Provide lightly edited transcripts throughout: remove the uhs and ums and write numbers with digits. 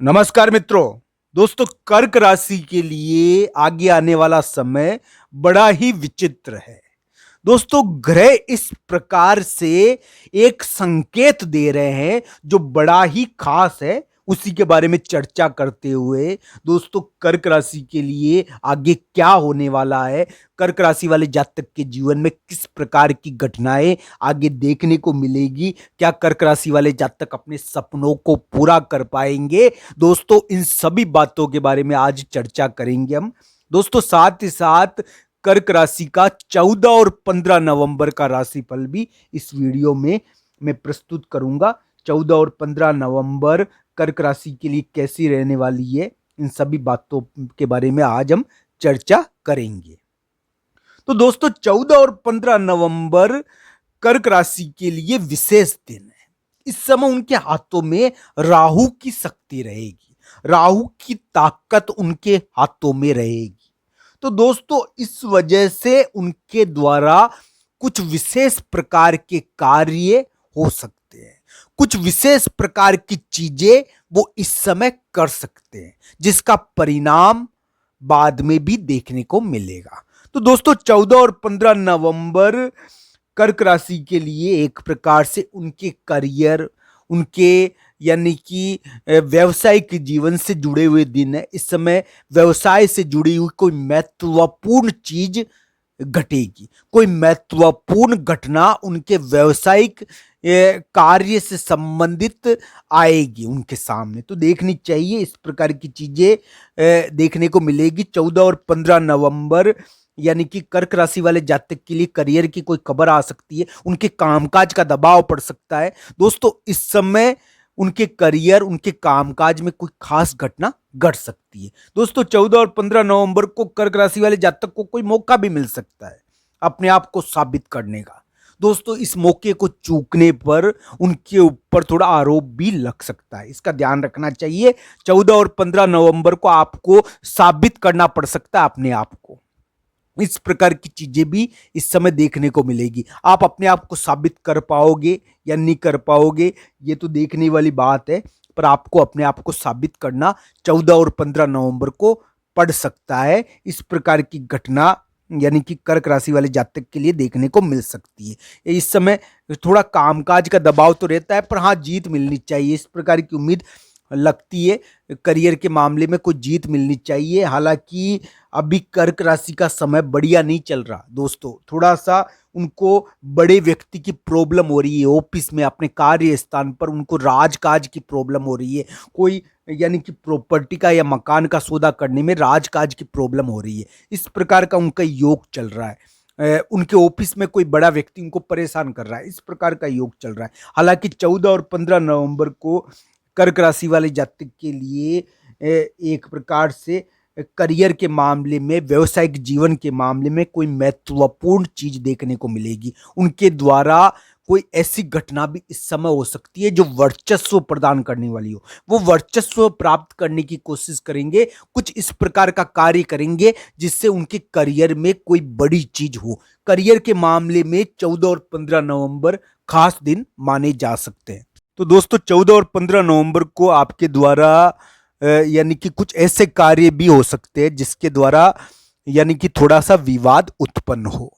नमस्कार मित्रों। दोस्तों, कर्क राशि के लिए आगे आने वाला समय बड़ा ही विचित्र है। दोस्तों, ग्रह इस प्रकार से एक संकेत दे रहे हैं जो बड़ा ही खास है। उसी के बारे में चर्चा करते हुए दोस्तों, कर्क राशि के लिए आगे क्या होने वाला है, कर्क राशि वाले जातक के जीवन में किस प्रकार की घटनाएं आगे देखने को मिलेगी, क्या कर्क राशि वाले जातक अपने सपनों को पूरा कर पाएंगे। दोस्तों, इन सभी बातों के बारे में आज चर्चा करेंगे हम। दोस्तों, साथ ही साथ कर्क राशि का 14 और 15 नवंबर का राशिफल भी इस वीडियो में मैं प्रस्तुत करूंगा। 14 और 15 नवंबर कर्क राशि के लिए कैसी रहने वाली है, इन सभी बातों के बारे में आज हम चर्चा करेंगे। तो दोस्तों, 14 और 15 नवंबर कर्क राशि के लिए विशेष दिन है। इस समय उनके हाथों में राहु की शक्ति रहेगी, राहु की ताकत उनके हाथों में रहेगी। तो दोस्तों, इस वजह से उनके द्वारा कुछ विशेष प्रकार के कार्य हो सकते हैं, कुछ विशेष प्रकार की चीजें वो इस समय कर सकते हैं, जिसका परिणाम बाद में भी देखने को मिलेगा। तो दोस्तों, 14 और 15 नवंबर कर्क राशि के लिए एक प्रकार से उनके करियर, उनके यानी कि व्यवसायिक जीवन से जुड़े हुए दिन है। इस समय व्यवसाय से जुड़ी हुई कोई महत्वपूर्ण चीज घटेगी, कोई महत्वपूर्ण घटना उनके व्यवसायिक कार्य से संबंधित आएगी उनके सामने। तो देखनी चाहिए, इस प्रकार की चीजें देखने को मिलेगी। 14 और 15 नवंबर यानी कि कर्क राशि वाले जातक के लिए करियर की कोई खबर आ सकती है, उनके कामकाज का दबाव पड़ सकता है। दोस्तों, इस समय उनके करियर, उनके कामकाज में कोई खास घटना घट सकती है। दोस्तों, 14 और 15 नवंबर को कर्क राशि वाले जातक को कोई मौका भी मिल सकता है अपने आप को साबित करने का। दोस्तों, इस मौके को चूकने पर उनके ऊपर थोड़ा आरोप भी लग सकता है, इसका ध्यान रखना चाहिए। 14 और 15 नवंबर को आपको साबित करना पड़ सकता है अपने आप को। इस प्रकार की चीजें भी इस समय देखने को मिलेगी। आप अपने आप को साबित कर पाओगे या नहीं कर पाओगे, ये तो देखने वाली बात है, पर आपको अपने आप को साबित करना 14 और 15 नवंबर को पड़ सकता है। इस प्रकार की घटना यानी कि कर्क राशि वाले जातक के लिए देखने को मिल सकती है। इस समय थोड़ा कामकाज का दबाव तो रहता है, पर हाँ, जीत मिलनी चाहिए, इस प्रकार की उम्मीद लगती है। करियर के मामले में कुछ जीत मिलनी चाहिए। हालांकि अभी कर्क राशि का समय बढ़िया नहीं चल रहा दोस्तों, थोड़ा सा उनको बड़े व्यक्ति की प्रॉब्लम हो रही है। ऑफिस में, अपने कार्य स्थान पर उनको राजकाज की प्रॉब्लम हो रही है। कोई यानी कि प्रॉपर्टी का या मकान का सौदा करने में राजकाज की प्रॉब्लम हो रही है। इस प्रकार का उनका योग चल रहा है। उनके ऑफिस में कोई बड़ा व्यक्ति उनको परेशान कर रहा है, इस प्रकार का योग चल रहा है। हालांकि 14 और 15 नवंबर को कर्क राशि वाले जातक के लिए एक प्रकार से करियर के मामले में, व्यवसायिक जीवन के मामले में कोई महत्वपूर्ण चीज देखने को मिलेगी। उनके द्वारा कोई ऐसी घटना भी इस समय हो सकती है जो वर्चस्व प्रदान करने वाली हो। वो वर्चस्व प्राप्त करने की कोशिश करेंगे, कुछ इस प्रकार का कार्य करेंगे जिससे उनके करियर में कोई बड़ी चीज हो। करियर के मामले में 14 और 15 नवंबर खास दिन माने जा सकते हैं। तो दोस्तों, 14 और 15 नवंबर को आपके द्वारा यानी कि कुछ ऐसे कार्य भी हो सकते हैं जिसके द्वारा यानी कि थोड़ा सा विवाद उत्पन्न हो।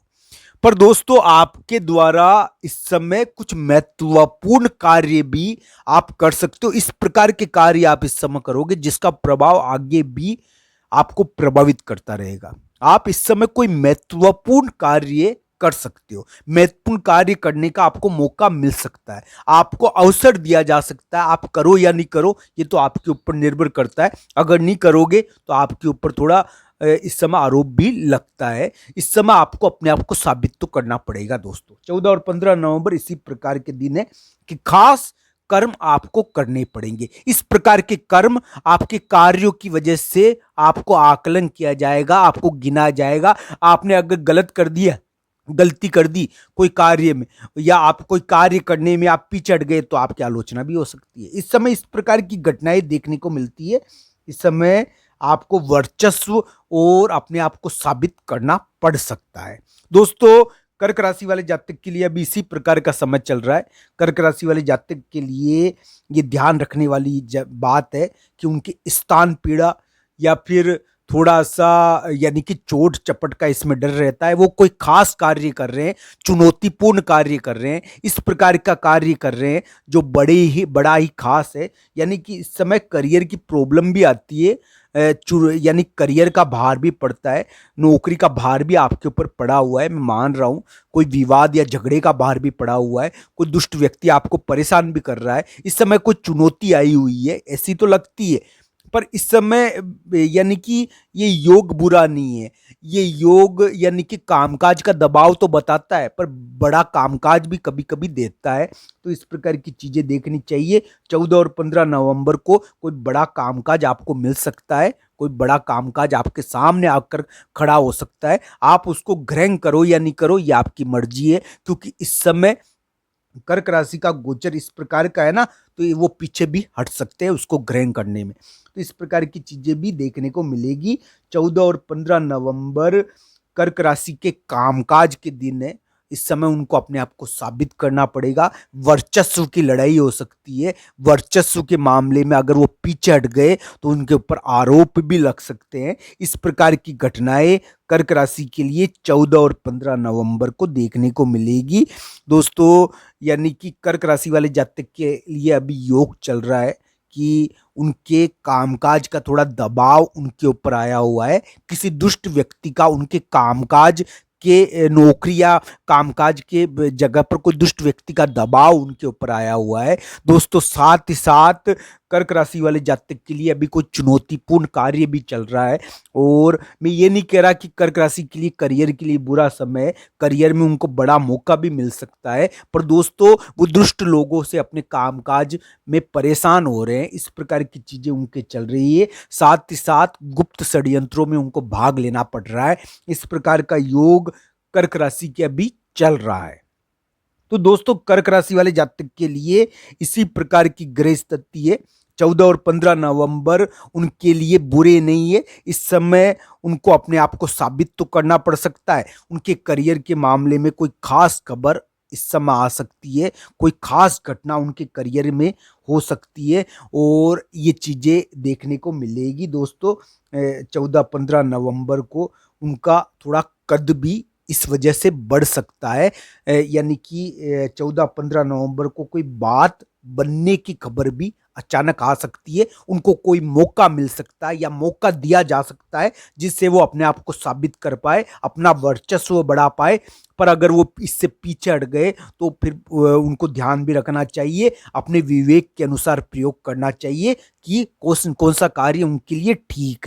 पर दोस्तों, आपके द्वारा इस समय कुछ महत्वपूर्ण कार्य भी आप कर सकते हो। इस प्रकार के कार्य आप इस समय करोगे जिसका प्रभाव आगे भी आपको प्रभावित करता रहेगा। आप इस समय कोई महत्वपूर्ण कार्य कर सकते हो, महत्वपूर्ण कार्य करने का आपको मौका मिल सकता है, आपको अवसर दिया जा सकता है। आप करो या नहीं करो, ये तो आपके ऊपर निर्भर करता है। अगर नहीं करोगे तो आपके ऊपर थोड़ा इस समय आरोप भी लगता है। इस समय आपको अपने आप को साबित तो करना पड़ेगा दोस्तों। 14 और 15 नवंबर इसी प्रकार के दिन है कि खास कर्म आपको करने पड़ेंगे। इस प्रकार के कर्म आपके कार्यों की वजह से आपको आकलन किया जाएगा, आपको गिना जाएगा। आपने अगर गलती कर दी कोई कार्य में, या आप कोई कार्य करने में आप पिछड़ गए, तो आपकी आलोचना भी हो सकती है। इस समय इस प्रकार की घटनाएं देखने को मिलती है। इस समय आपको वर्चस्व और अपने आप को साबित करना पड़ सकता है। दोस्तों, कर्क राशि वाले जातक के लिए अभी इसी प्रकार का समय चल रहा है। कर्क राशि वाले जातक के लिए ये ध्यान रखने वाली बात है कि उनकी स्थान पीड़ा या फिर थोड़ा सा यानी कि चोट चपट का इसमें डर रहता है। वो कोई खास कार्य कर रहे हैं, चुनौतीपूर्ण कार्य कर रहे हैं, इस प्रकार का कार्य कर रहे हैं जो बड़ा ही खास है। यानी कि इस समय करियर की प्रॉब्लम भी आती है, यानी करियर का भार भी पड़ता है, नौकरी का भार भी आपके ऊपर पड़ा हुआ है, मैं मान रहा हूँ। कोई विवाद या झगड़े का भार भी पड़ा हुआ है, कोई दुष्ट व्यक्ति आपको परेशान भी कर रहा है। इस समय कोई चुनौती आई हुई है ऐसी तो लगती है, पर इस समय यानी कि ये योग बुरा नहीं है। ये योग यानी कि कामकाज का दबाव तो बताता है, पर बड़ा कामकाज भी कभी कभी देता है। तो इस प्रकार की चीजें देखनी चाहिए। 14 और 15 नवंबर को कोई बड़ा कामकाज आपको मिल सकता है, कोई बड़ा कामकाज आपके सामने आकर खड़ा हो सकता है। आप उसको ग्रहण करो या नहीं करो, ये आपकी मर्जी है, क्योंकि इस समय कर्क राशि का गोचर इस प्रकार का है ना, तो ये वो पीछे भी हट सकते हैं उसको ग्रहण करने में। तो इस प्रकार की चीजें भी देखने को मिलेगी। 14 और 15 नवंबर कर्क राशि के कामकाज के दिन है। इस समय उनको अपने आप को साबित करना पड़ेगा। वर्चस्व की लड़ाई हो सकती है। वर्चस्व के मामले में अगर वो पीछे हट गए तो उनके ऊपर आरोप भी लग सकते हैं। इस प्रकार की घटनाएं कर्क राशि के लिए 14 और 15 नवंबर को देखने को मिलेगी दोस्तों। यानी कि कर्क राशि वाले जातक के लिए अभी योग चल रहा है कि उनके कामकाज का थोड़ा दबाव उनके ऊपर आया हुआ है। किसी दुष्ट व्यक्ति का उनके कामकाज के नौकरी या कामकाज के जगह पर कोई दुष्ट व्यक्ति का दबाव उनके ऊपर आया हुआ है दोस्तों। साथ ही साथ कर्क राशि वाले जातक के लिए अभी कोई चुनौतीपूर्ण कार्य भी चल रहा है। और मैं ये नहीं कह रहा कि कर्क राशि के लिए करियर के लिए बुरा समय है, करियर में उनको बड़ा मौका भी मिल सकता है, पर दोस्तों वो दुष्ट लोगों से अपने कामकाज में परेशान हो रहे हैं। इस प्रकार की चीजें उनके चल रही है। साथ ही साथ गुप्त षड्यंत्रों में उनको भाग लेना पड़ रहा है। इस प्रकार का योग कर्क राशि के अभी चल रहा है। तो दोस्तों कर्क राशि वाले जातक के लिए इसी प्रकार की ग्रह स्थिति है। 14 और 15 नवंबर उनके लिए बुरे नहीं है। इस समय उनको अपने आप को साबित तो करना पड़ सकता है। उनके करियर के मामले में कोई खास खबर इस समय आ सकती है, कोई खास घटना उनके करियर में हो सकती है, और ये चीजें देखने को मिलेगी दोस्तों। 14-15 नवंबर को उनका थोड़ा कद भी इस वजह से बढ़ सकता है। यानी कि 14-15 नवंबर को कोई बात बनने की खबर भी अचानक आ सकती है। उनको कोई मौका मिल सकता है या मौका दिया जा सकता है जिससे वो अपने आप को साबित कर पाए, अपना वर्चस्व बढ़ा पाए। पर अगर वो इससे पीछे हट गए तो फिर उनको ध्यान भी रखना चाहिए, अपने विवेक के अनुसार प्रयोग करना चाहिए कि कौन सा कार्य उनके लिए ठीक है।